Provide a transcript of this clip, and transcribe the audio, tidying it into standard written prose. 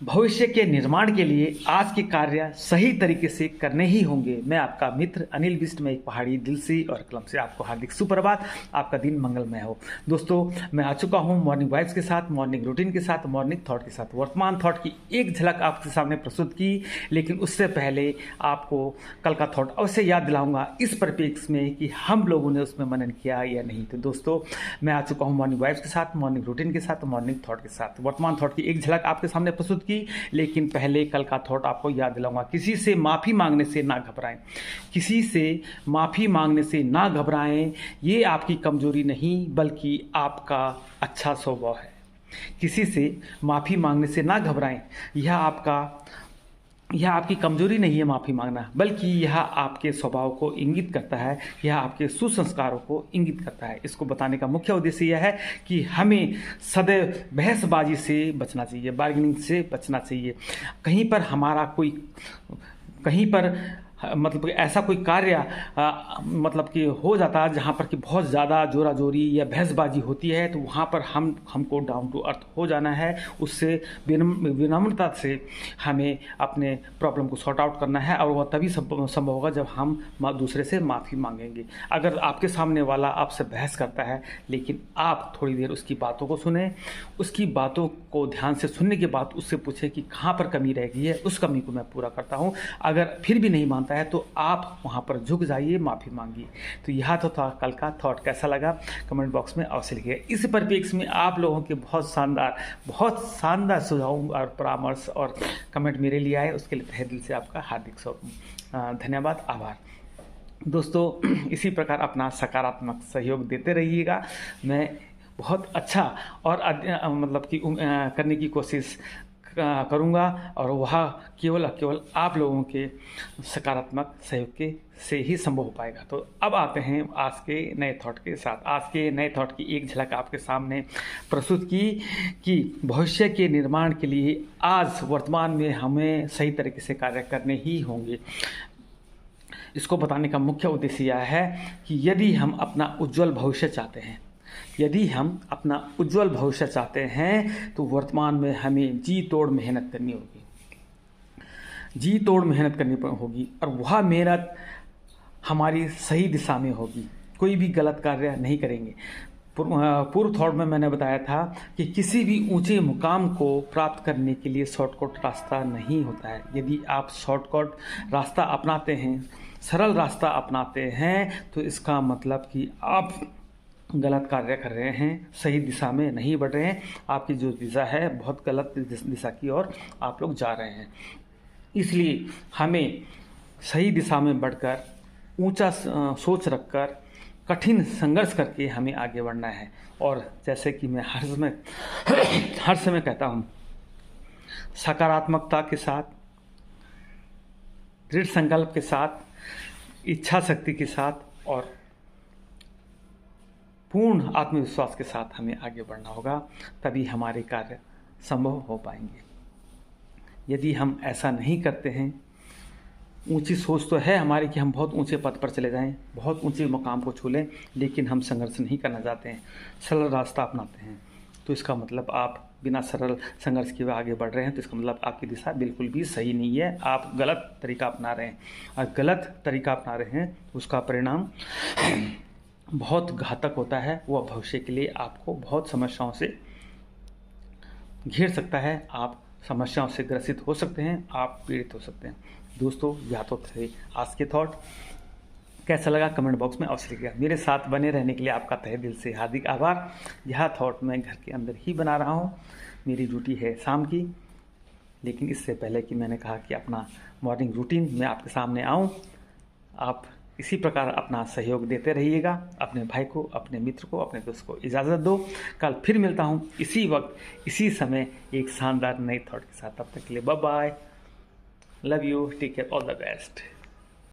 भविष्य के निर्माण के लिए आज के कार्य सही तरीके से करने ही होंगे। मैं आपका मित्र अनिल बिष्ट में एक पहाड़ी दिल से और कलम से आपको हार्दिक सुप्रभात। आपका दिन मंगलमय हो। दोस्तों, मैं आ चुका हूं मॉर्निंग वाइब्स के साथ, मॉर्निंग रूटीन के साथ, मॉर्निंग थॉट के साथ। वर्तमान थॉट की एक झलक आपके सामने प्रस्तुत की, लेकिन उससे पहले आपको कल का थॉट अवश्य याद दिलाऊंगा इस परिप्रेक्ष्य में कि हम लोगों ने उसमें मनन किया या नहीं। तो दोस्तों, मैं आ चुका हूँ मॉर्निंग वाइब्स के साथ, मॉर्निंग रूटीन के साथ, मॉर्निंग थॉट के साथ। वर्तमान थॉट की एक झलक आपके सामने प्रस्तुत की, लेकिन पहले कल का थॉट आपको याद दिलाऊंगा। किसी से माफ़ी मांगने से ना घबराएं। किसी से माफ़ी मांगने से ना घबराएं। ये आपकी कमजोरी नहीं बल्कि आपका अच्छा स्वभाव है। किसी से माफ़ी मांगने से ना घबराएं। यह आपकी कमजोरी नहीं है माफ़ी मांगना, बल्कि यह आपके स्वभाव को इंगित करता है, यह आपके सुसंस्कारों को इंगित करता है। इसको बताने का मुख्य उद्देश्य यह है कि हमें सदैव बहसबाजी से बचना चाहिए, बार्गेनिंग से बचना चाहिए। कहीं पर मतलब ऐसा कोई कार्य मतलब कि हो जाता है जहाँ पर कि बहुत ज़्यादा जोरा जोरी या बहसबाजी होती है, तो वहाँ पर हमको डाउन टू अर्थ हो जाना है। उससे विनम्रता से हमें अपने प्रॉब्लम को सॉर्ट आउट करना है, और वह तभी संभव होगा जब हम दूसरे से माफ़ी मांगेंगे। अगर आपके सामने वाला आपसे बहस करता है, लेकिन आप थोड़ी देर उसकी बातों को सुने, उसकी बातों को ध्यान से सुनने के बाद उससे पूछें कि कहाँ पर कमी रह गई है, उस कमी को मैं पूरा करता हूँ। अगर फिर भी नहीं मानता है तो आप वहाँ पर झुक जाइए, माफ़ी मांगिए। तो यह तो था कल का थॉट। कैसा लगा कमेंट बॉक्स में अवश्य लिखिएगा। इस परिप्रेक्ष्य में आप लोगों के बहुत शानदार सुझाव और परामर्श और कमेंट मेरे लिए आए, उसके लिए तहे दिल से आपका हार्दिक धन्यवाद, आभार। दोस्तों, इसी प्रकार अपना सकारात्मक सहयोग देते रहिएगा। मैं बहुत अच्छा और मतलब कि करने की कोशिश करूँगा, और वह केवल आप लोगों के सकारात्मक सहयोग के से ही संभव हो पाएगा। तो अब आते हैं आज के नए थॉट के साथ। आज के नए थॉट की एक झलक आपके सामने प्रस्तुत की कि भविष्य के निर्माण के लिए आज वर्तमान में हमें सही तरीके से कार्य करने ही होंगे। इसको बताने का मुख्य उद्देश्य यह है कि यदि हम अपना उज्जवल भविष्य चाहते हैं तो वर्तमान में हमें जी तोड़ मेहनत करनी होगी, और वह मेहनत हमारी सही दिशा में होगी। कोई भी गलत कार्य नहीं करेंगे। पूर्व थॉट में मैंने बताया था कि किसी भी ऊंचे मुकाम को प्राप्त करने के लिए शॉर्टकट रास्ता नहीं होता है। यदि आप शॉर्टकट रास्ता अपनाते हैं, सरल रास्ता अपनाते हैं, तो इसका मतलब कि आप गलत कार्य कर रहे हैं, सही दिशा में नहीं बढ़ रहे हैं। आपकी जो दिशा है बहुत गलत दिशा की ओर आप लोग जा रहे हैं। इसलिए हमें सही दिशा में बढ़कर, ऊंचा सोच रखकर, कठिन संघर्ष करके हमें आगे बढ़ना है। और जैसे कि मैं हर समय कहता हूँ, सकारात्मकता के साथ, दृढ़ संकल्प के साथ, इच्छा शक्ति के साथ और पूर्ण आत्मविश्वास के साथ हमें आगे बढ़ना होगा, तभी हमारे कार्य संभव हो पाएंगे। यदि हम ऐसा नहीं करते हैं, ऊंची सोच तो है हमारी कि हम बहुत ऊंचे पद पर चले जाएं, बहुत ऊंचे मुकाम को छू लें, लेकिन हम संघर्ष नहीं करना चाहते हैं, सरल रास्ता अपनाते हैं, तो इसका मतलब आप बिना सरल संघर्ष के आगे बढ़ रहे हैं। तो इसका मतलब आपकी दिशा बिल्कुल भी सही नहीं है, आप गलत तरीका अपना रहे हैं। और गलत तरीका अपना रहे हैं तो उसका परिणाम बहुत घातक होता है। वह भविष्य के लिए आपको बहुत समस्याओं से घेर सकता है। आप समस्याओं से ग्रसित हो सकते हैं, आप पीड़ित हो सकते हैं। दोस्तों, यह तो थे आज के थॉट। कैसा लगा कमेंट बॉक्स में अवश्य लिखिएगा। मेरे साथ बने रहने के लिए आपका तहे दिल से हार्दिक आभार। यह थॉट मैं घर के अंदर ही बना रहा हूँ। मेरी ड्यूटी है शाम की, लेकिन इससे पहले कि मैंने कहा कि अपना मॉर्निंग रूटीन मैं आपके सामने आऊँ, आप इसी प्रकार अपना सहयोग देते रहिएगा। अपने भाई को, अपने मित्र को, अपने दोस्त को इजाज़त दो। कल फिर मिलता हूँ इसी वक्त, इसी समय, एक शानदार नई थॉट के साथ। तब तक के लिए bye bye, love you, take care, all the best.